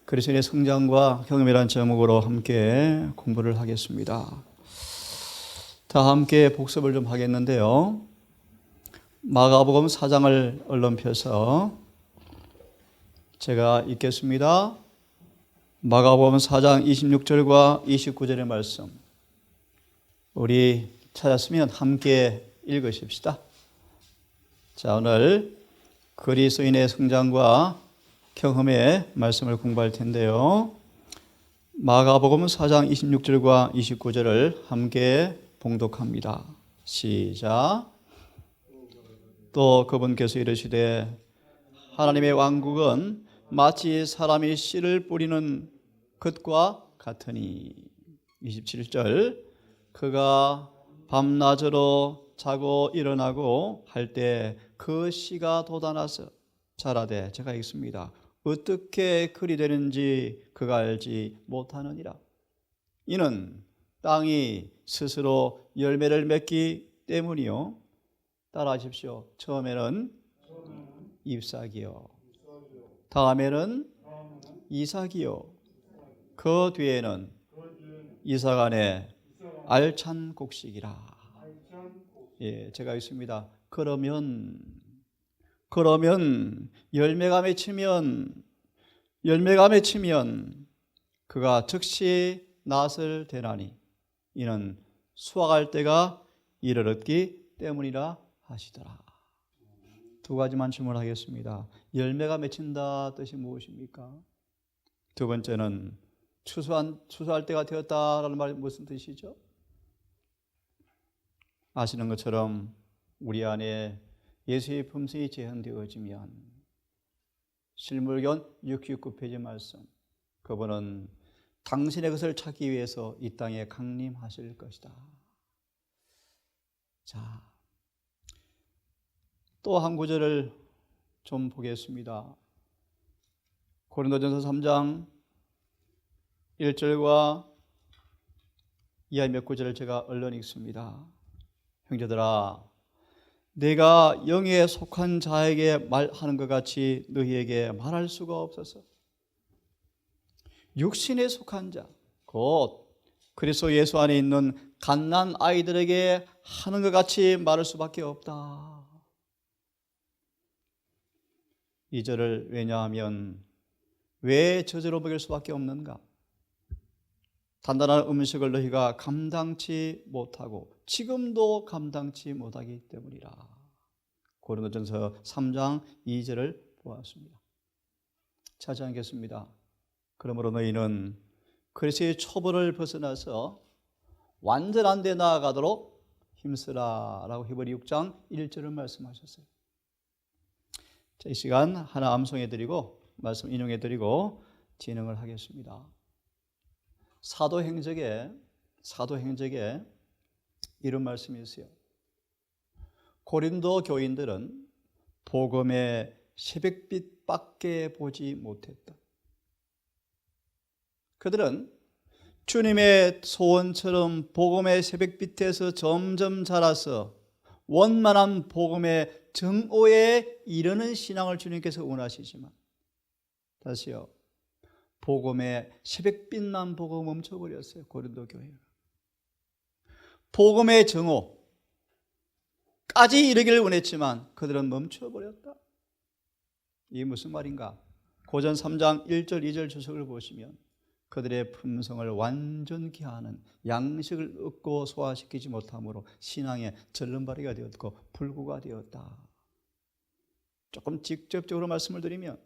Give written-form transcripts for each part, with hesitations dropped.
그리스도인의 성장과 경험이라는 제목으로 함께 공부를 하겠습니다. 다 함께 복습을 좀 하겠는데요. 마가복음 4장을 얼른 펴서 제가 읽겠습니다. 마가복음 4장 26절과 29절의 말씀, 우리 찾았으면 함께 읽으십시다. 자, 오늘 그리스도인의 성장과 경험의 말씀을 공부할 텐데요. 마가복음 4장 26절과 29절을 함께 봉독합니다. 시작. 또 그분께서 이르시되 하나님의 왕국은 마치 사람이 씨를 뿌리는 것과 같으니. 27절. 그가 밤낮으로 자고 일어나고 할 때 그 씨가 돋아나서 자라되, 제가 읽습니다. 어떻게 그리 되는지 그가 알지 못하느니라. 이는 땅이 스스로 열매를 맺기 때문이요. 따라하십시오. 처음에는 잎사귀요, 다음에는 이삭이요, 그 뒤에는 이삭 안에 알찬 곡식이라. 예, 제가 읽습니다. 그러면 열매가 맺히면 그가 즉시 낫을 대나니 이는 수확할 때가 이르렀기 때문이라 하시더라. 두 가지만 질문하겠습니다. 열매가 맺힌다 뜻이 무엇입니까? 두 번째는 추수할 때가 되었다라는 말이 무슨 뜻이죠? 아시는 것처럼 우리 안에 예수의 품성이 재현되어지면 실물견 669페이지 말씀, 그분은 당신의 것을 찾기 위해서 이 땅에 강림하실 것이다. 자, 또 한 구절을 좀 보겠습니다. 고린도전서 3장 1절과 이하 몇 구절을 제가 얼른 읽습니다. 형제들아, 내가 영에 속한 자에게 말하는 것 같이 너희에게 말할 수가 없어서 육신에 속한 자, 곧 그리스도 예수 안에 있는 갓난 아이들에게 하는 것 같이 말할 수밖에 없다. 이 절을 왜냐하면 왜 저절로 먹일 수밖에 없는가? 단단한 음식을 너희가 감당치 못하고 지금도 감당치 못하기 때문이라. 고린도전서 3장 2절을 보았습니다. 차지 않겠습니다. 그러므로 너희는 그리스도의 초벌을 벗어나서 완전한 데 나아가도록 힘쓰라 라고 히브리 6장 1절을 말씀하셨어요. 자, 이 시간 하나 암송해드리고 말씀 인용해드리고 진행을 하겠습니다. 사도행적에 이런 말씀이 있어요. 고린도 교인들은 복음의 새벽빛밖에 보지 못했다. 그들은 주님의 소원처럼 복음의 새벽빛에서 점점 자라서 원만한 복음의 정오에 이르는 신앙을 주님께서 원하시지만, 다시요, 복음의 새벽빛만 보고 멈춰버렸어요. 고린도 교회가 복음의 정오까지 이르기를 원했지만 그들은 멈춰버렸다. 이게 무슨 말인가? 고전 3장 1절 2절 주석을 보시면 그들의 품성을 완전케 하는 양식을 얻고 소화시키지 못함으로 신앙의 절름발이가 되었고 불구가 되었다. 조금 직접적으로 말씀을 드리면,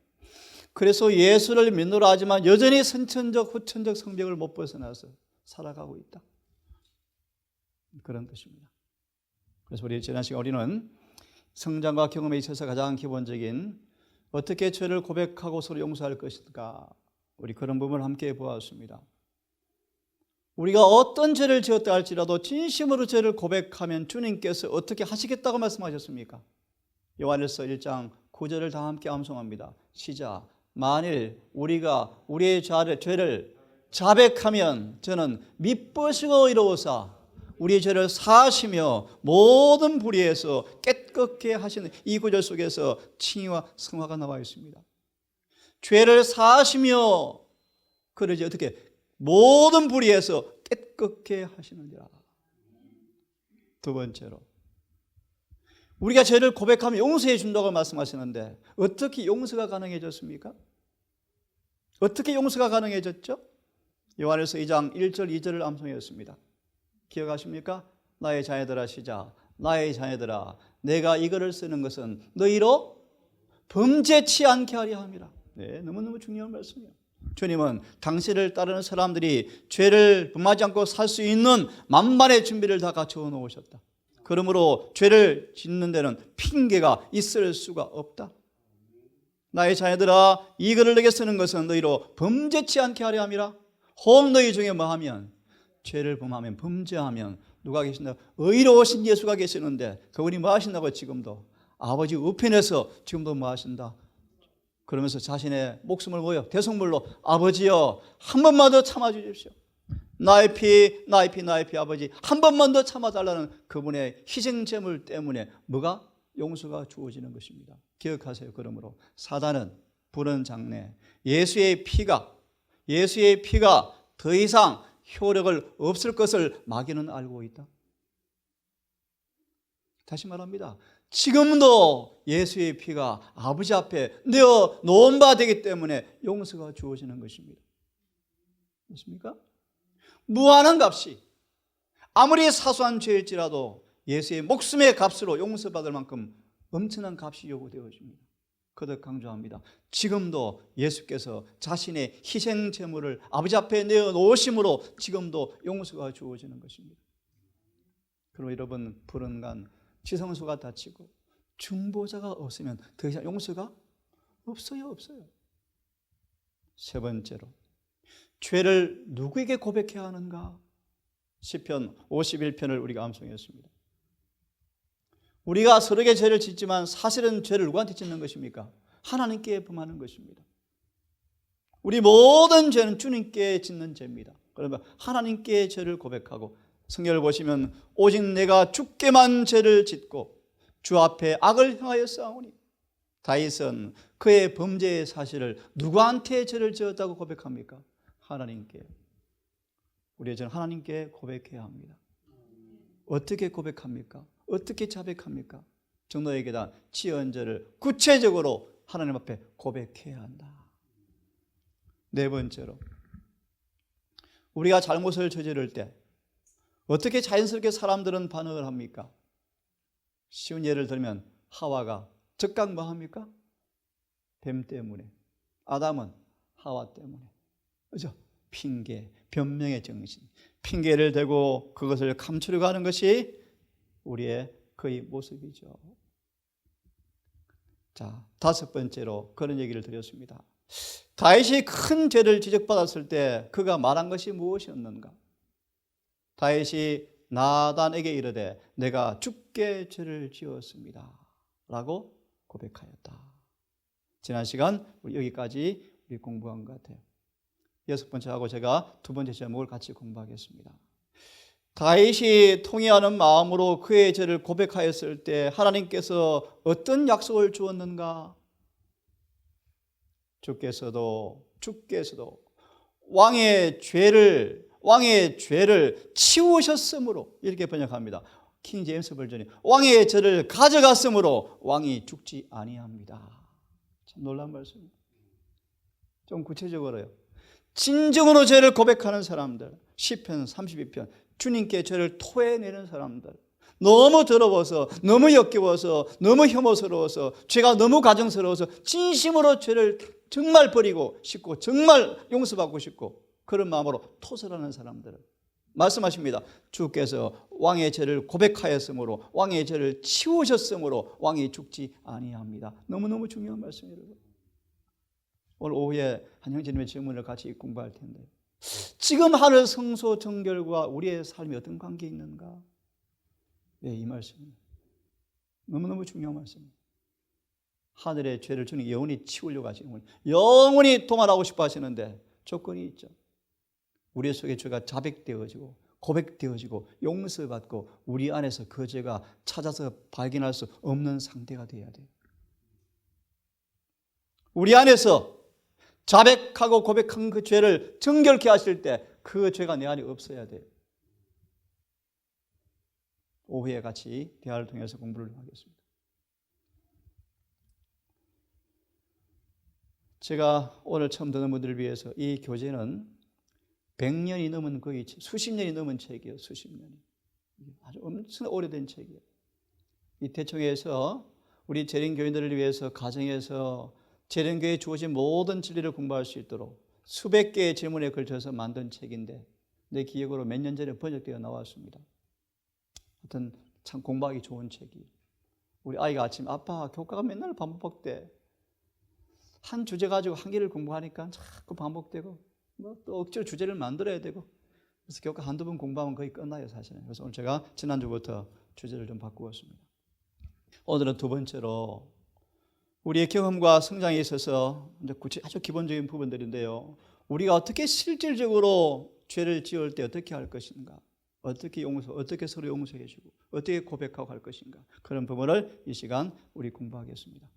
그래서 예수를 믿노라 하지만 여전히 선천적 후천적 성벽을 못 벗어나서 살아가고 있다, 그런 뜻입니다. 그래서 우리 지난 시간 우리는 성장과 경험에 있어서 가장 기본적인 어떻게 죄를 고백하고 서로 용서할 것인가, 우리 그런 부분을 함께 보았습니다. 우리가 어떤 죄를 지었다 할지라도 진심으로 죄를 고백하면 주님께서 어떻게 하시겠다고 말씀하셨습니까? 요한일서 1장 9절을 다 함께 암송합니다. 시작. 만일 우리가 우리의 죄를 자백하면 저는 미쁘시고 의로우사 우리의 죄를 사하시며 모든 불의에서 깨끗게 하시는 이 구절 속에서 칭의와 성화가 나와 있습니다. 죄를 사하시며 그러지 어떻게 모든 불의에서 깨끗게 하시느니라. 두 번째로 우리가 죄를 고백하면 용서해 준다고 말씀하시는데 어떻게 용서가 가능해졌습니까? 어떻게 용서가 가능해졌죠? 요한일서 2장 1절 2절을 암송했습니다. 기억하십니까? 나의 자녀들아 시작. 나의 자녀들아 내가 이거를 쓰는 것은 너희로 범죄치 않게 하려 함이라. 네, 너무너무 중요한 말씀이에요. 주님은 당신을 따르는 사람들이 죄를 범하지 않고 살 수 있는 만반의 준비를 다 갖춰 놓으셨다. 그러므로 죄를 짓는 데는 핑계가 있을 수가 없다. 나의 자녀들아 이 글을 내게 쓰는 것은 너희로 범죄치 않게 하려 함이라. 혹 너희 중에 뭐하면 죄를 범하면 범죄하면 누가 계신다? 의로우신 예수가 계시는데 그분이 뭐 하신다고? 지금도 아버지 우편에서 지금도 뭐 하신다? 그러면서 자신의 목숨을 뭐요? 대속물로 아버지여 한 번만 더 참아주십시오. 나의 피 아버지 한 번만 더 참아달라는 그분의 희생제물 때문에 뭐가? 용서가 주어지는 것입니다. 기억하세요. 그러므로 사단은 불은 장래 예수의 피가 더 이상 효력을 없을 것을 마귀는 알고 있다. 다시 말합니다. 지금도 예수의 피가 아버지 앞에 내어 놓은 바 되기 때문에 용서가 주어지는 것입니다. 맞습니까? 무한한 값이 아무리 사소한 죄일지라도 예수의 목숨의 값으로 용서받을 만큼 엄청난 값이 요구되어집니다. 거듭 강조합니다. 지금도 예수께서 자신의 희생 제물을 아버지 앞에 내어놓으심으로 지금도 용서가 주어지는 것입니다. 그럼 여러분 불은간 지성소가 닫히고 중보자가 없으면 더 이상 용서가 없어요. 세 번째로 죄를 누구에게 고백해야 하는가? 시편 51편을 우리가 암송했습니다. 우리가 서로에게 죄를 짓지만 사실은 죄를 누구한테 짓는 것입니까? 하나님께 범하는 것입니다. 우리 모든 죄는 주님께 짓는 죄입니다. 그러면 하나님께 죄를 고백하고 성경을 보시면 오직 내가 주께만 죄를 짓고 주 앞에 악을 행하여 싸우니 다윗은 그의 범죄의 사실을 누구한테 죄를 지었다고 고백합니까? 하나님께. 우리의 죄는 하나님께 고백해야 합니다. 어떻게 고백합니까? 어떻게 자백합니까? 정노에게 다 지은 죄를 구체적으로 하나님 앞에 고백해야 한다. 네 번째로 우리가 잘못을 저지를 때 어떻게 자연스럽게 사람들은 반응을 합니까? 쉬운 예를 들면 하와가 즉각 뭐 합니까? 뱀 때문에. 아담은 하와 때문에. 그죠? 핑계, 변명의 정신. 핑계를 대고 그것을 감추려고 하는 것이 우리의 거의 모습이죠. 자, 다섯 번째로 그런 얘기를 드렸습니다. 다윗이 큰 죄를 지적받았을 때 그가 말한 것이 무엇이었는가? 다윗이 나단에게 이르되 내가 주께 죄를 지었습니다 라고 고백하였다. 지난 시간 우리 여기까지 우리 공부한 것 같아요. 여섯 번째하고 제가 두 번째 제목을 같이 공부하겠습니다. 다윗이 통회하는 마음으로 그의 죄를 고백하였을 때 하나님께서 어떤 약속을 주었는가? 주께서도 왕의 죄를 치우셨으므로 이렇게 번역합니다. 킹 제임스 버전이 왕의 죄를 가져갔으므로 왕이 죽지 아니합니다. 참 놀라운 말씀입니다. 좀 구체적으로요. 진정으로 죄를 고백하는 사람들, 시편 32편 주님께 죄를 토해내는 사람들, 너무 더러워서, 너무 역겨워서, 너무 혐오스러워서, 죄가 너무 가정스러워서 진심으로 죄를 정말 버리고 싶고 정말 용서받고 싶고 그런 마음으로 토설하는 사람들은 말씀하십니다. 주께서 왕의 죄를 고백하였으므로 왕의 죄를 치우셨으므로 왕이 죽지 아니합니다. 너무너무 중요한 말씀이에요. 오늘 오후에 한 형제님의 질문을 같이 공부할 텐데 지금 하늘 성소 정결과 우리의 삶이 어떤 관계에 있는가? 네, 이 말씀입니다. 너무너무 중요한 말씀입니다. 하늘의 죄를 주님 영원히 치우려고 하시는 영원히 동안하고 싶어 하시는데 조건이 있죠. 우리 속에 죄가 자백되어지고 고백되어지고 용서받고 우리 안에서 그 죄가 찾아서 발견할 수 없는 상태가 되어야 돼요. 우리 안에서 자백하고 고백한 그 죄를 정결케 하실 때 그 죄가 내 안에 없어야 돼요. 오후에 같이 대화를 통해서 공부를 하겠습니다. 제가 오늘 처음 듣는 분들을 위해서 이 교재는 100년이 넘은 거의 수십 년이 넘은 책이에요. 수십 년이. 아주 엄청 오래된 책이에요. 이 대청에서 우리 재림교인들을 위해서 가정에서 재림교회에 주어진 모든 진리를 공부할 수 있도록 수백 개의 질문에 걸쳐서 만든 책인데 내 기억으로 몇 년 전에 번역되어 나왔습니다. 하여튼 참 공부하기 좋은 책이에요. 우리 아이가 아침 아빠 교과가 맨날 반복돼. 한 주제 가지고 한 개를 공부하니까 자꾸 반복되고 또 억지로 주제를 만들어야 되고 그래서 교과 한두 번 공부하면 거의 끝나요 사실은. 그래서 오늘 제가 지난주부터 주제를 좀 바꾸었습니다. 오늘은 두 번째로 우리의 경험과 성장에 있어서 아주 기본적인 부분들인데요. 우리가 어떻게 실질적으로 죄를 지을 때 어떻게 할 것인가, 어떻게 서로 용서해주고 어떻게 고백하고 할 것인가, 그런 부분을 이 시간 우리 공부하겠습니다.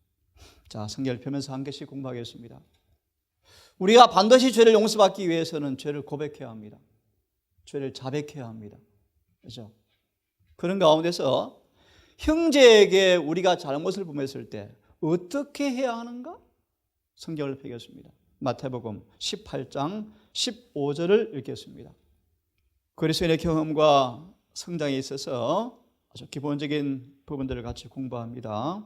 자, 성경을 펴면서 한 개씩 공부하겠습니다. 우리가 반드시 죄를 용서받기 위해서는 죄를 고백해야 합니다. 죄를 자백해야 합니다. 그렇죠? 그런 가운데서 형제에게 우리가 잘못을 범했을 때 어떻게 해야 하는가? 성경을 펴겠습니다. 마태복음 18장 15절을 읽겠습니다. 그리스도인의 경험과 성장에 있어서 아주 기본적인 부분들을 같이 공부합니다.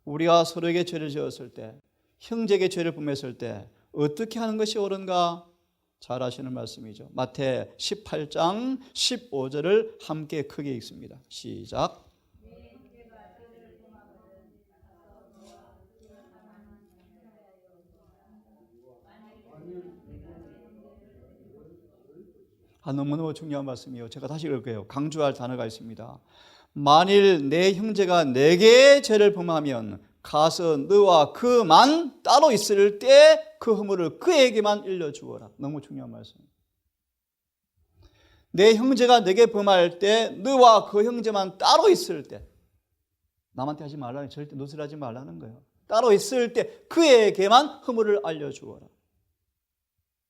우리가 서로에게 죄를 지었을 때, 형제에게 죄를 범했을 때 어떻게 하는 것이 옳은가? 잘 아시는 말씀이죠. 마태 18장 15절을 함께 크게 읽습니다. 시작. 너무너무 중요한 말씀이에요. 제가 다시 읽을게요. 강조할 단어가 있습니다. 만일 내 형제가 내게 죄를 범하면 가서 너와 그만 따로 있을 때 그 허물을 그에게만 일러주어라. 너무 중요한 말씀이에요. 내 형제가 내게 범할 때 너와 그 형제만 따로 있을 때, 남한테 하지 말라는, 절대 누설하지 말라는 거예요. 따로 있을 때 그에게만 허물을 알려주어라.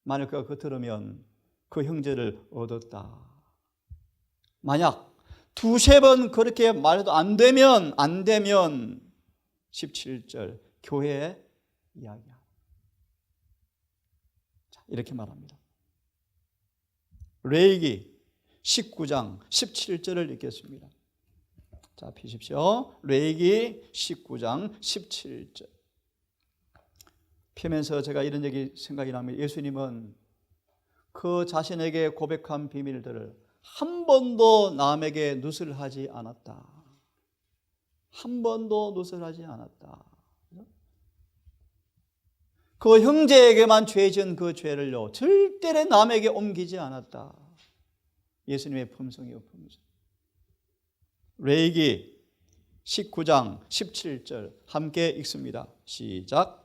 만약 그가 그거 들으면 그 형제를 얻었다. 만약 두세 번 그렇게 말해도 안 되면 17절 교회에 이야기하라. 자, 이렇게 말합니다. 레위기 19장 17절을 읽겠습니다. 자, 피십시오. 레위기 19장 17절. 펴면서 제가 이런 얘기 생각이 납니다. 예수님은 그 자신에게 고백한 비밀들을 한 번도 남에게 누설하지 않았다. 한 번도 누설하지 않았다. 그 형제에게만 죄 지은 그 죄를요 절대로 남에게 옮기지 않았다. 예수님의 품성이요, 품성. 레위기 19장 17절 함께 읽습니다. 시작.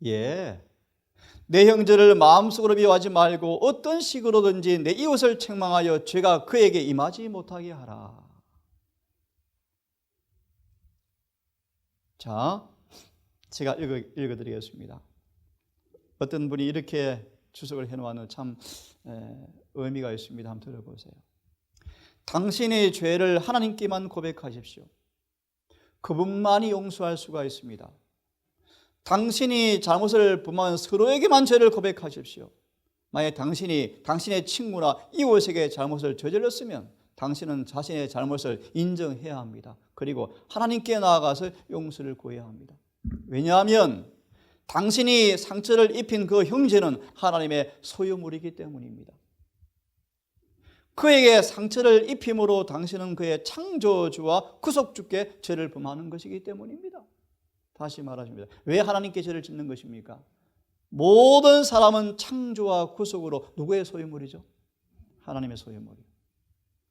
예, 내 형제를 마음속으로 미워하지 말고 어떤 식으로든지 내 이웃을 책망하여 죄가 그에게 임하지 못하게 하라. 자, 제가 읽어드리겠습니다. 어떤 분이 이렇게 주석을 해놓은 참 의미가 있습니다. 한번 들어보세요. 당신의 죄를 하나님께만 고백하십시오. 그분만이 용서할 수가 있습니다. 당신이 잘못을 범한 서로에게만 죄를 고백하십시오. 만약 당신의 친구나 이웃에게 잘못을 저질렀으면 당신은 자신의 잘못을 인정해야 합니다. 그리고 하나님께 나아가서 용서를 구해야 합니다. 왜냐하면 당신이 상처를 입힌 그 형제는 하나님의 소유물이기 때문입니다. 그에게 상처를 입힘으로 당신은 그의 창조주와 구속주께 죄를 범하는 것이기 때문입니다. 다시 말하십니다. 왜 하나님께 죄를 짓는 것입니까? 모든 사람은 창조와 구속으로 누구의 소유물이죠? 하나님의 소유물이에요.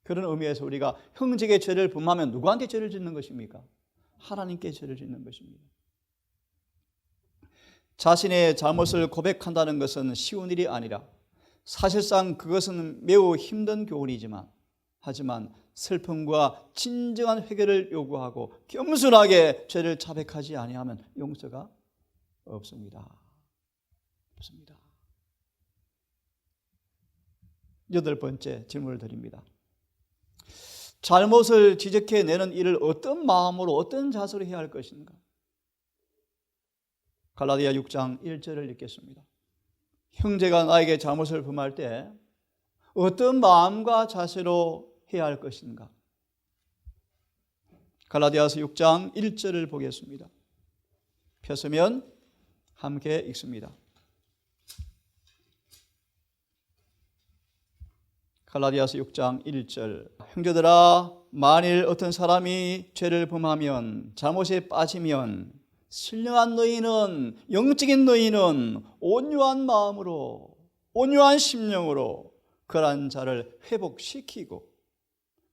그런 의미에서 우리가 형제에게 죄를 범하면 누구한테 죄를 짓는 것입니까? 하나님께 죄를 짓는 것입니다. 자신의 잘못을 고백한다는 것은 쉬운 일이 아니라 사실상 그것은 매우 힘든 교훈이지만 하지만 슬픔과 진정한 회개를 요구하고 겸손하게 죄를 자백하지 아니하면 용서가 없습니다. 없습니다. 8번째 질문을 드립니다. 잘못을 지적해내는 일을 어떤 마음으로 어떤 자세로 해야 할 것인가? 갈라디아 6장 1절을 읽겠습니다. 형제가 나에게 잘못을 범할 때 어떤 마음과 자세로 해야 할 것인가? 갈라디아서 6장 1절을 보겠습니다. 펴서면 함께 읽습니다. 갈라디아서 6장 1절. 형제들아, 만일 어떤 사람이 죄를 범하면, 잘못에 빠지면 신령한 너희는, 영적인 너희는 온유한 마음으로, 온유한 심령으로 그러한 자를 회복시키고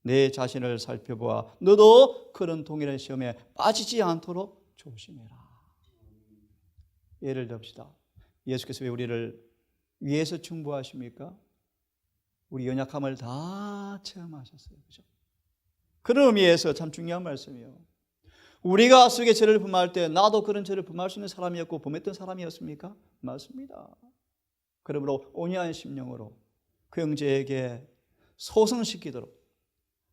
내 자신을 살펴보아 너도 그런 동일한 시험에 빠지지 않도록 조심해라. 예를 듭시다. 예수께서 왜 우리를 위해서 중보하십니까? 우리 연약함을 다 체험하셨어요. 그죠? 그런 의미에서 참 중요한 말씀이에요. 우리가 스스로에게 죄를 범할 때 나도 그런 죄를 범할 수 있는 사람이었고 범했던 사람이었습니까? 맞습니다. 그러므로 온유한 심령으로 그 형제에게 소성시키도록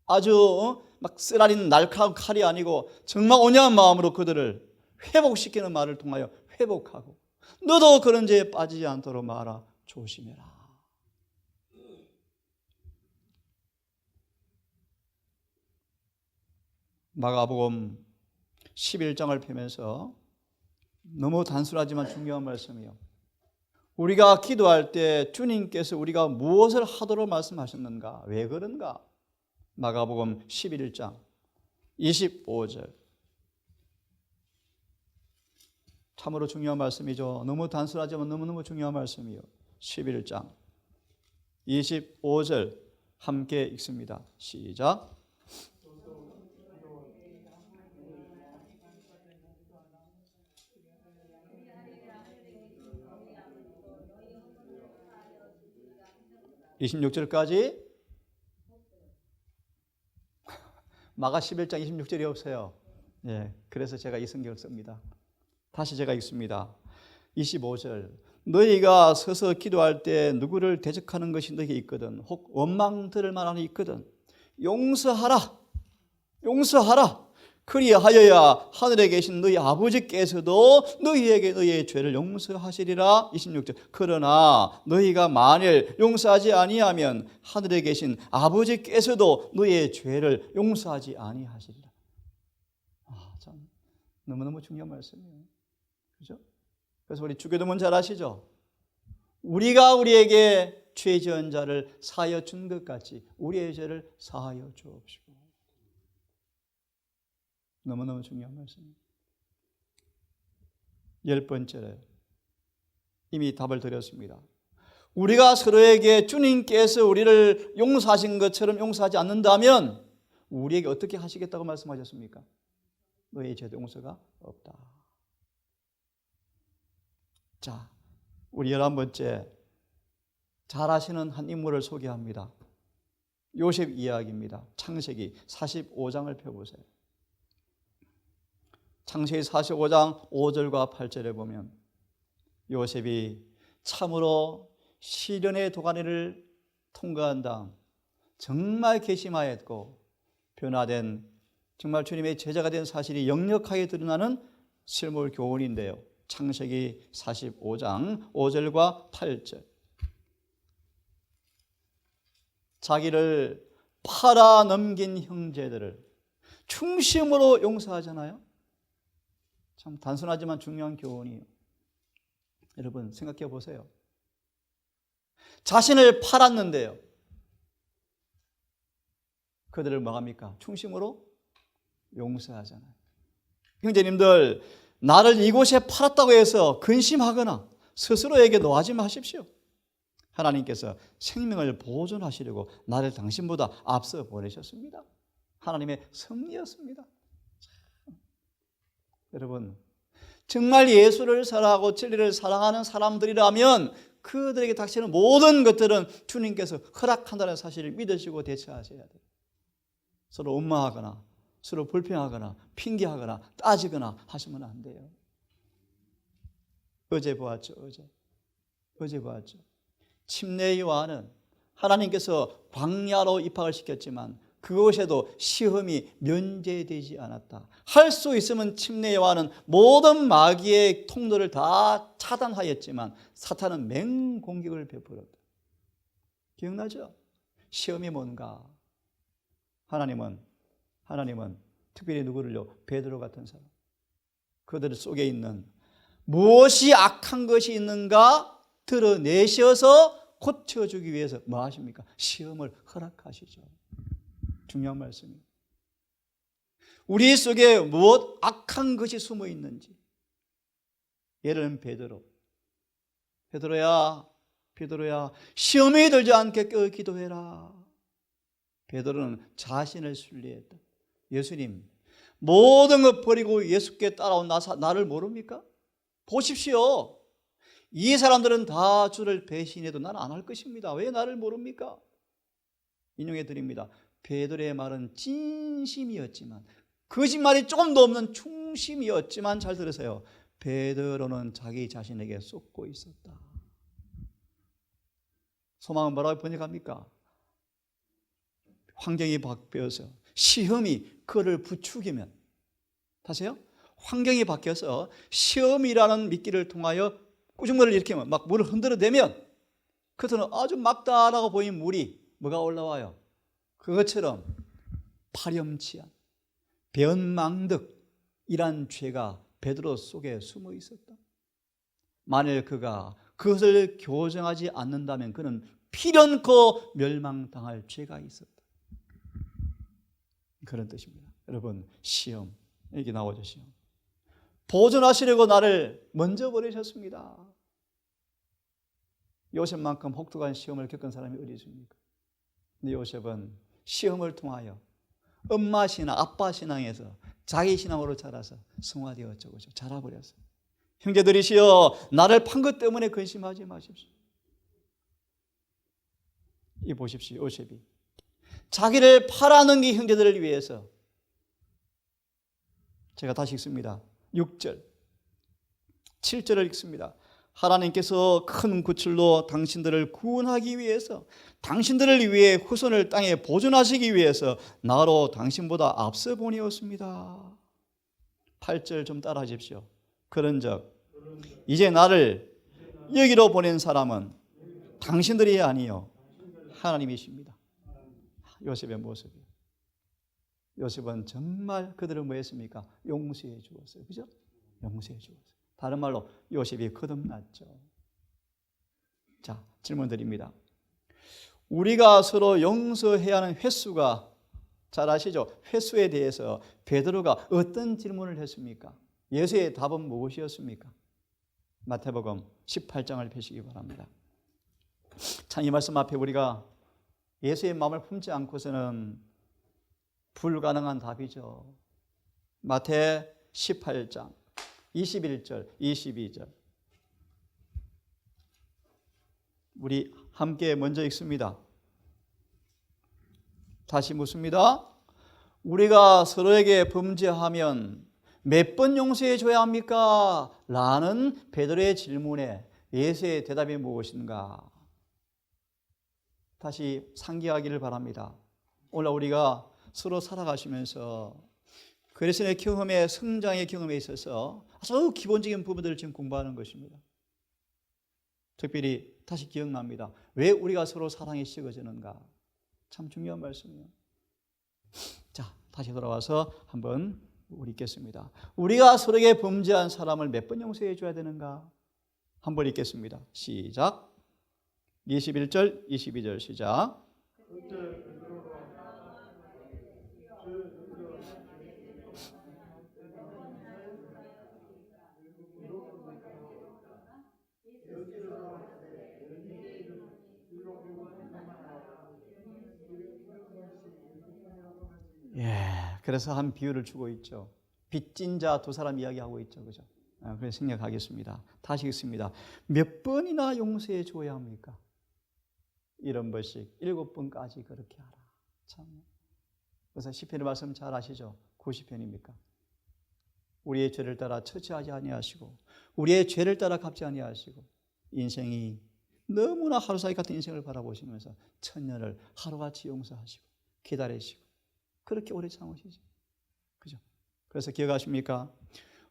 아주 막 쓰라린 날카로운 칼이 아니고 정말 온유한 마음으로 그들을 회복시키는 말을 통하여 회복하고 너도 그런 죄에 빠지지 않도록 말아 조심해라. 마가복음 11장을 펴면서 너무 단순하지만 중요한 말씀이에요. 우리가 기도할 때 주님께서 우리가 무엇을 하도록 말씀하셨는가? 왜 그런가? 마가복음 11장 25절. 참으로 중요한 말씀이죠. 너무 단순하지만 너무너무 중요한 말씀이에요. 11장 25절 함께 읽습니다. 시작. 26절까지 마가 11장 26절이 없어요. 예, 그래서 제가 이 성경을 씁니다. 다시 제가 읽습니다. 25절. 너희가 서서 기도할 때 누구를 대적하는 것이 너희에게 있거든 혹 원망 들을 만한 일이 있거든 용서하라. 용서하라. 그리하여야 하늘에 계신 너희 아버지께서도 너희에게 너희의 죄를 용서하시리라. 26절. 그러나 너희가 만일 용서하지 아니하면 하늘에 계신 아버지께서도 너희의 죄를 용서하지 아니하시리라. 참 너무너무 중요한 말씀이에요. 그죠? 그래서 우리 주기도문 잘 아시죠? 우리가 우리에게 죄 지은 자를 사하여 준 것 같이 우리의 죄를 사하여 주옵시고. 너무너무 중요한 말씀입니다. 10번째로 이미 답을 드렸습니다. 우리가 서로에게 주님께서 우리를 용서하신 것처럼 용서하지 않는다면 우리에게 어떻게 하시겠다고 말씀하셨습니까? 너의 죄도 용서가 없다. 자, 우리 11번째 잘 아시는 한 인물을 소개합니다. 요셉 이야기입니다. 창세기 45장을 펴보세요. 창세기 45장 5절과 8절에 보면 요셉이 참으로 시련의 도가니를 통과한 다음 정말 괘씸하였고 변화된 정말 주님의 제자가 된 사실이 역력하게 드러나는 실물 교훈인데요. 창세기 45장 5절과 8절. 자기를 팔아 넘긴 형제들을 충심으로 용서하잖아요. 참 단순하지만 중요한 교훈이에요. 여러분 생각해 보세요. 자신을 팔았는데요. 그들을 뭐 합니까? 충심으로 용서하잖아요. 형제님들, 나를 이곳에 팔았다고 해서 근심하거나 스스로에게 노하지 마십시오. 하나님께서 생명을 보존하시려고 나를 당신보다 앞서 보내셨습니다. 하나님의 섭리였습니다. 여러분, 정말 예수를 사랑하고 진리를 사랑하는 사람들이라면 그들에게 닥치는 모든 것들은 주님께서 허락한다는 사실을 믿으시고 대처하셔야 돼요. 서로 원망하거나 서로 불평하거나 핑계하거나 따지거나 하시면 안 돼요. 어제 보았죠. 어제 보았죠. 침례 요한은 하나님께서 광야로 입학을 시켰지만 그곳에도 시험이 면제되지 않았다. 할 수 있으면 침례 요한은 모든 마귀의 통로를 다 차단하였지만 사탄은 맹공격을 베풀었다. 기억나죠? 시험이 뭔가? 하나님은 특별히 누구를요? 베드로 같은 사람. 그들 속에 있는 무엇이 악한 것이 있는가 드러내셔서 고쳐주기 위해서 뭐 하십니까? 시험을 허락하시죠. 중요한 말씀이에요. 우리 속에 무엇 악한 것이 숨어 있는지. 예를 들면 베드로야 시험에 들지 않게 기도해라. 베드로는 자신을 순리했다. 예수님, 모든 것 버리고 예수께 따라온 나를 모릅니까? 보십시오. 이 사람들은 다 주를 배신해도 나는 안 할 것입니다. 왜 나를 모릅니까? 인용해 드립니다. 베드로의 말은 진심이었지만, 거짓말이 조금도 없는 충심이었지만, 잘 들으세요. 베드로는 자기 자신에게 쏟고 있었다. 소망은 뭐라고 번역합니까? 환경이 바뀌어서 시험이 그를 부추기면, 다시요? 환경이 바뀌어서 시험이라는 미끼를 통하여 꾸중물을 일으키면, 막 물을 흔들어대면 그것은 아주 막다라고 보이는 물이 뭐가 올라와요? 그것처럼 파렴치한 변망덕이란 죄가 베드로 속에 숨어 있었다. 만일 그가 그것을 교정하지 않는다면 그는 필연코 멸망당할 죄가 있었다. 그런 뜻입니다. 여러분, 시험, 여기 나오죠. 시험. 보존하시려고 나를 먼저 버리셨습니다. 요셉만큼 혹독한 시험을 겪은 사람이 어디 있습니까? 근데 요셉은 시험을 통하여 엄마 신앙, 아빠 신앙에서 자기 신앙으로 자라서 성화되었죠. 그렇죠? 자라버렸어요. 형제들이시여, 나를 판 것 때문에 근심하지 마십시오. 이 보십시오. 요셉이 자기를 팔아넘긴 형제들을 위해서, 제가 다시 읽습니다. 6절 7절을 읽습니다. 하나님께서 큰 구출로 당신들을 구원하기 위해서, 당신들을 위해 후손을 땅에 보존하시기 위해서 나로 당신보다 앞서 보내었습니다. 8절 좀 따라 하십시오. 그런즉 이제 나를 여기로 보낸 사람은 당신들이 아니요 하나님이십니다. 요셉의 모습이에요. 요셉은 정말 그들을 뭐 했습니까? 용서해 주었어요. 그죠? 용서해 주었어요. 다른 말로 요셉이 거듭났죠. 자, 질문 드립니다. 우리가 서로 용서해야 하는 횟수가, 잘 아시죠? 횟수에 대해서 베드로가 어떤 질문을 했습니까? 예수의 답은 무엇이었습니까? 마태복음 18장을 펴시기 바랍니다. 참 이 말씀 앞에 우리가 예수의 마음을 품지 않고서는 불가능한 답이죠. 마태 18장 21절, 22절. 우리 함께 먼저 읽습니다. 다시 묻습니다. 우리가 서로에게 범죄하면 몇 번 용서해 줘야 합니까? 라는 베드로의 질문에 예수의 대답이 무엇인가? 다시 상기하기를 바랍니다. 오늘 우리가 서로 살아가시면서 그리스도의 경험에, 성장의 경험에 있어서 아주 기본적인 부분들을 지금 공부하는 것입니다. 특별히 다시 기억납니다. 왜 우리가 서로 사랑이 식어지는가? 참 중요한 말씀이에요. 자, 다시 돌아와서 한번 우리 읽겠습니다. 우리가 서로에게 범죄한 사람을 몇 번 용서해 줘야 되는가? 한번 읽겠습니다. 시작. 21절, 22절 시작. 그래서 한 비유를 주고 있죠. 빚진 자 두 사람 이야기하고 있죠. 그죠? 그래서 생각하겠습니다. 다시 읽습니다. 몇 번이나 용서해 줘야 합니까? 7번씩 7번까지 그렇게 하라. 참 그래서 시편의 말씀 잘 아시죠? 90편입니까? 우리의 죄를 따라 처치하지 아니하시고 우리의 죄를 따라 갚지 아니하시고 인생이 너무나 하루사이 같은 인생을 바라보시면서 천년을 하루같이 용서하시고 기다리시고 그렇게 오래 참으시죠. 그죠? 그래서 기억하십니까?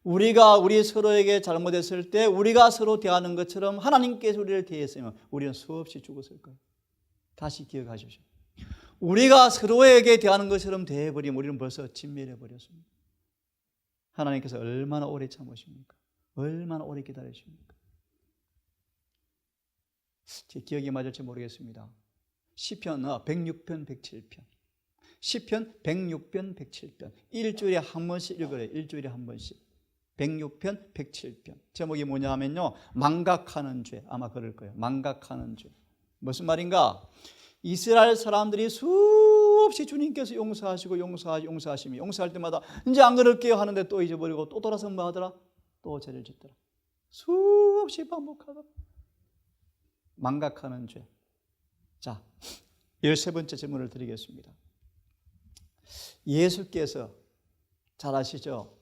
우리가 우리 서로에게 잘못했을 때 우리가 서로 대하는 것처럼 하나님께서 우리를 대했으면 우리는 수없이 죽었을 거예요. 다시 기억하십시오. 우리가 서로에게 대하는 것처럼 대해버리면 우리는 벌써 진멸해버렸습니다. 하나님께서 얼마나 오래 참으십니까? 얼마나 오래 기다리십니까? 제 기억이 맞을지 모르겠습니다. 시편 106편 107편 시편 106편 107편 일주일에 한 번씩 읽어요. 일주일에 한 번씩 106편 107편 제목이 뭐냐 하면요, 망각하는 죄. 아마 그럴 거예요. 망각하는 죄. 무슨 말인가? 이스라엘 사람들이 수없이 주님께서 용서하시며 용서할 때마다 이제 안 그럴게요 하는데 또 잊어버리고 또 돌아서 뭐 하더라? 또 죄를 짓더라. 수없이 반복하더라. 망각하는 죄. 자, 13번째 질문을 드리겠습니다. 예수께서 잘 아시죠?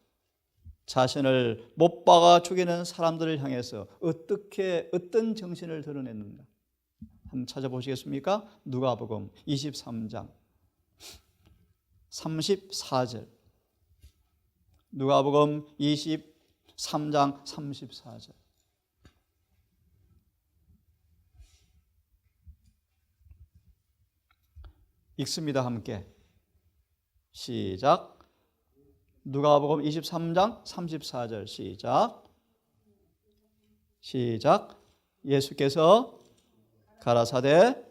자신을 못 박아 죽이는 사람들을 향해서 어떤 정신을 드러냈는가? 한번 찾아보시겠습니까? 누가복음 23장 34절. 누가복음 23장 34절. 읽습니다. 함께. 시작. 누가복음 23장 34절 시작. 예수께서 가라사대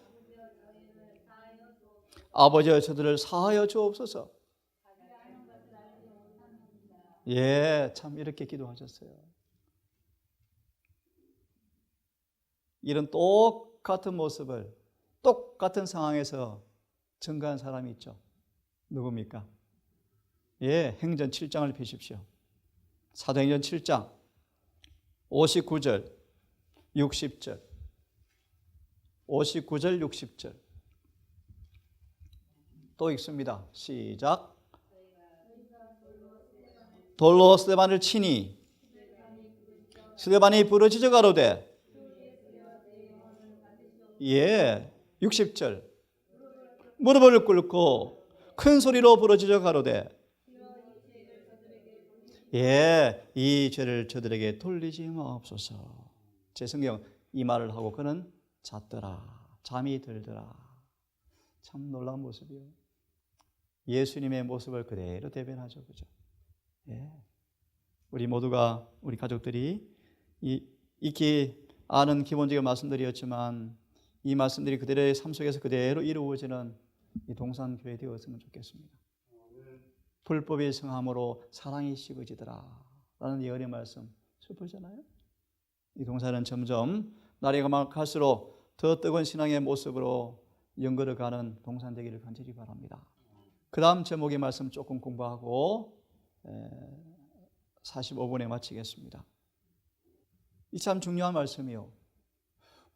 아버지여 저들을 사하여 주옵소서. 예, 참 이렇게 기도하셨어요. 이런 똑같은 모습을 똑같은 상황에서 증거한 사람이 있죠. 누굽니까? 예, 행전 7장을 펴십시오. 사도행전 7장 59절 60절 59절 60절 또 읽습니다. 시작. 돌로 스데반을 치니 스데반이 부러지져 가로되 예 60절 무릎을 꿇고 큰 소리로 부르짖어 가로되 예, 이 죄를 저들에게 돌리지 마옵소서. 제 성경 이 말을 하고 그는 잤더라. 잠이 들더라. 참 놀라운 모습이에요. 예수님의 모습을 그대로 대변하죠. 그죠? 예. 우리 모두가, 우리 가족들이 익히 아는 기본적인 말씀들이었지만 이 말씀들이 그들의 삶 속에서 그대로 이루어지는 이 동산교회 되었으면 좋겠습니다. 불법의 성함으로 사랑이 식어지더라 라는 예언의 말씀 슬프잖아요. 이 동산은 점점 날이 갈수록 더 뜨거운 신앙의 모습으로 연걸어가는 동산 되기를 간절히 바랍니다. 그 다음 제목의 말씀 조금 공부하고 45분에 마치겠습니다. 이 참 중요한 말씀이요.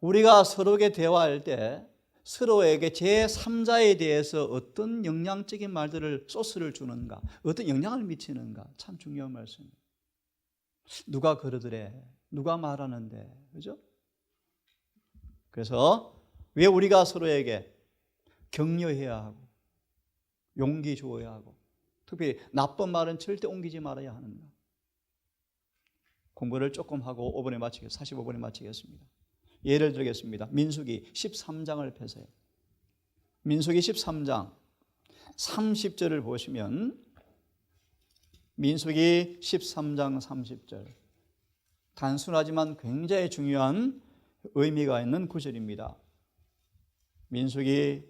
우리가 서로에게 대화할 때 서로에게 제3자에 대해서 어떤 영향적인 말들을 소스를 주는가, 어떤 영향을 미치는가 참 중요한 말씀이에요. 누가 그러더래, 누가 말하는데, 그죠? 그래서 왜 우리가 서로에게 격려해야 하고 용기 주어야 하고 특별히 나쁜 말은 절대 옮기지 말아야 하는가? 공부를 조금 하고 45분에 마치겠습니다. 예를 들겠습니다. 민수기 13장을 펴세요. 민수기 13장 30절을 보시면 민수기 13장 30절 단순하지만 굉장히 중요한 의미가 있는 구절입니다. 민수기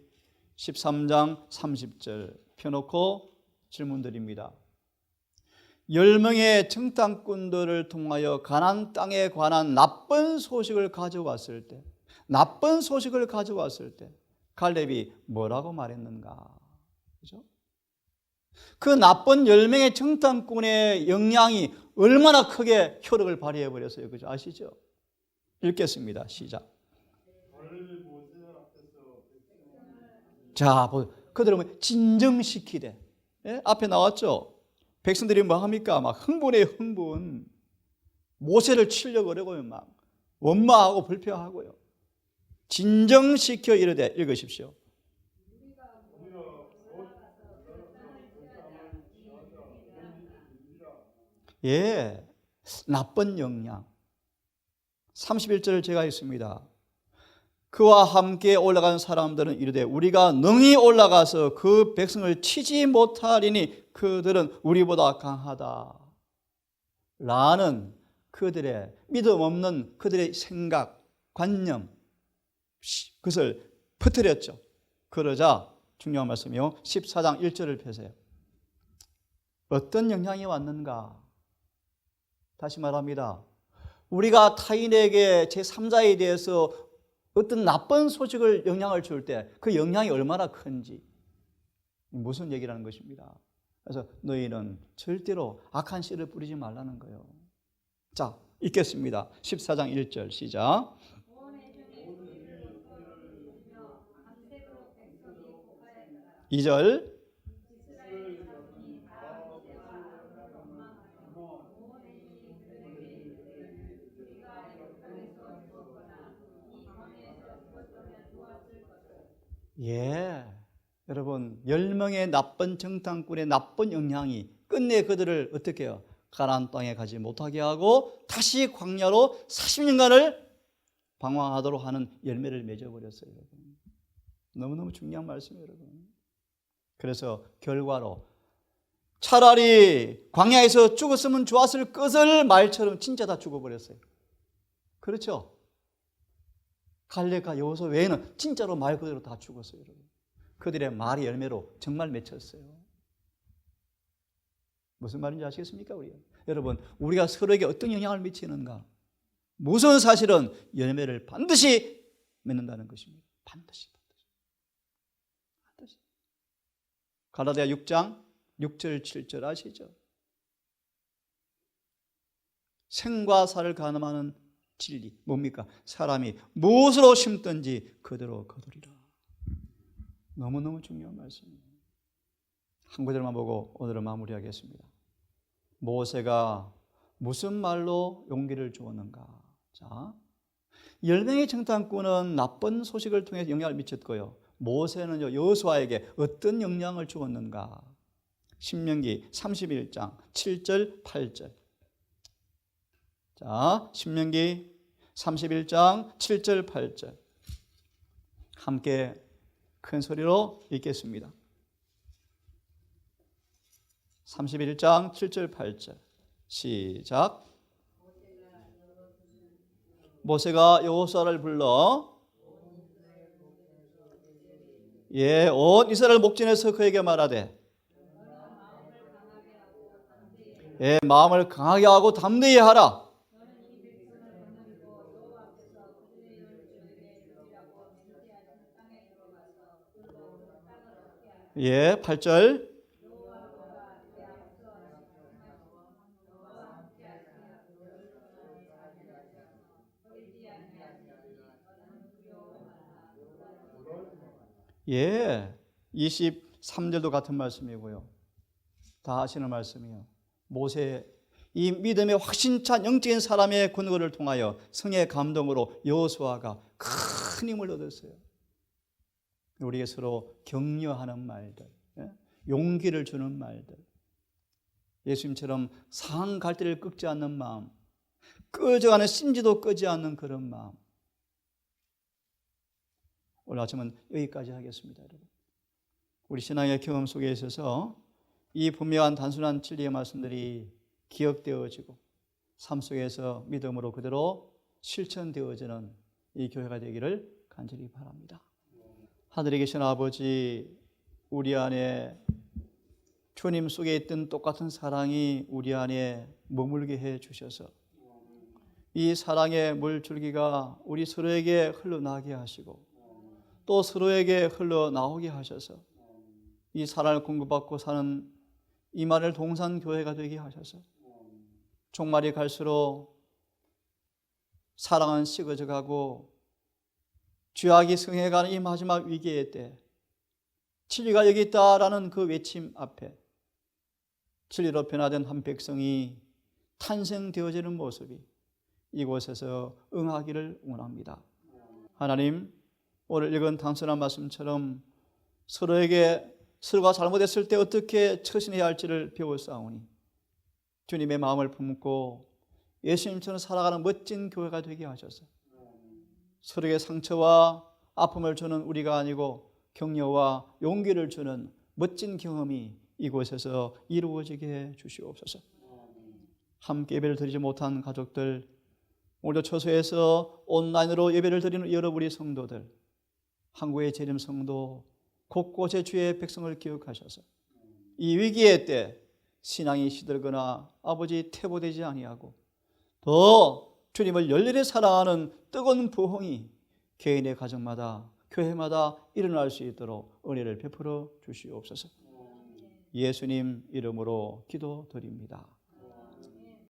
13장 30절 펴놓고 질문드립니다. 10명의 정탐꾼들을 통하여 가나안 땅에 관한 나쁜 소식을 가져왔을 때 갈렙이 뭐라고 말했는가? 그죠? 그 나쁜 10명의 정탐꾼의 영향이 얼마나 크게 효력을 발휘해 버렸어요. 그죠? 아시죠? 자, 그들을 진정시키되. 예? 앞에 나왔죠. 백성들이 뭐 합니까? 막 흥분해요, 흥분. 모세를 치려고 그러고요, 막 원망하고 불평하고요. 진정시켜 이르되, 읽으십시오. 예, 나쁜 영향. 31절을 제가 읽습니다. 그와 함께 올라간 사람들은 이르되 우리가 능히 올라가서 그 백성을 치지 못하리니 그들은 우리보다 강하다 라는 그들의 믿음 없는 그들의 생각, 관념, 그것을 퍼뜨렸죠. 그러자 중요한 말씀이요, 14장 1절을 펴세요. 어떤 영향이 왔는가? 다시 말합니다. 우리가 타인에게 제3자에 대해서 어떤 나쁜 소식을 영향을 줄 때 그 영향이 얼마나 큰지, 무슨 얘기라는 것입니다. 그래서 너희는 절대로 악한 씨를 뿌리지 말라는 거예요. 자, 읽겠습니다. 14장 1절 시작. 2절. 예, 여러분 10명의 나쁜 정탐꾼의 나쁜 영향이 끝내 그들을 어떻게 해요? 가나안 땅에 가지 못하게 하고 다시 광야로 40년간을 방황하도록 하는 열매를 맺어버렸어요. 여러분. 너무너무 중요한 말씀이에요. 여러분. 그래서 결과로 차라리 광야에서 죽었으면 좋았을 것을 말처럼 진짜 다 죽어버렸어요. 그렇죠? 갈렙과 여호수아 외에는 진짜로 말 그대로 다 죽었어요. 여러분. 그들의 말의 열매로 정말 맺혔어요. 무슨 말인지 아시겠습니까? 여러분, 우리가 서로에게 어떤 영향을 미치는가? 무슨 사실은 열매를 반드시 맺는다는 것입니다. 반드시. 갈라디아 6장 6절 7절 아시죠? 생과 사를 가늠하는 진리 뭡니까? 사람이 무엇으로 심든지 그대로 거두리라. 너무너무 중요한 말씀이에요. 한 구절만 보고 오늘은 마무리하겠습니다. 모세가 무슨 말로 용기를 주었는가? 자, 10명의 정탐꾼은 나쁜 소식을 통해 영향을 미쳤고요. 모세는요, 여호수아에게 어떤 영향을 주었는가? 신명기 31장 7절 8절. 자, 신명기 31장 7절 8절 함께 큰 소리로 읽겠습니다. 31장 7절 8절 시작. 모세가 여호수아를 불러 온 이스라엘 목전에서 그에게 말하되 마음을 강하게 하고 담대히 하라. 8절. 예, 23절도 같은 말씀이고요. 다 아시는 말씀이에요. 모세, 이 믿음의 확신찬 영적인 사람의 권고를 통하여 성의 감동으로 여호수아가 큰 힘을 얻었어요. 우리에게 서로 격려하는 말들, 용기를 주는 말들, 예수님처럼 상한 갈대를 꺾지 않는 마음, 꺼져가는 심지도 끄지 않는 그런 마음. 오늘 아침은 여기까지 하겠습니다, 여러분. 우리 신앙의 경험 속에 있어서 이 분명한 단순한 진리의 말씀들이 기억되어지고 삶 속에서 믿음으로 그대로 실천되어지는 이 교회가 되기를 간절히 바랍니다. 하늘에 계신 아버지, 우리 안에 주님 속에 있던 똑같은 사랑이 우리 안에 머물게 해 주셔서 이 사랑의 물줄기가 우리 서로에게 흘러나게 하시고 또 서로에게 흘러나오게 하셔서 이 사랑을 공급받고 사는 이마늘 동산교회가 되게 하셔서 종말이 갈수록 사랑은 식어져 가고 죄악이 승해가는 이 마지막 위기의 때 진리가 여기 있다라는 그 외침 앞에 진리로 변화된 한 백성이 탄생되어지는 모습이 이곳에서 응하기를 원합니다. 하나님, 오늘 읽은 단순한 말씀처럼 서로가 잘못했을 때 어떻게 처신해야 할지를 배웠사오니 주님의 마음을 품고 예수님처럼 살아가는 멋진 교회가 되게 하셔서 서로에게 상처와 아픔을 주는 우리가 아니고 격려와 용기를 주는 멋진 경험이 이곳에서 이루어지게 해 주시옵소서. 함께 예배를 드리지 못한 가족들, 오늘도 처소에서 온라인으로 예배를 드리는 여러 우리 성도들, 한국의 재림 성도, 곳곳에 주의 백성을 기억하셔서 이 위기의 때 신앙이 시들거나 아버지 퇴보되지 아니하고 더 주님을 열렬히 사랑하는 뜨거운 부흥이 개인의 가정마다 교회마다 일어날 수 있도록 은혜를 베풀어 주시옵소서. 예수님 이름으로 기도드립니다.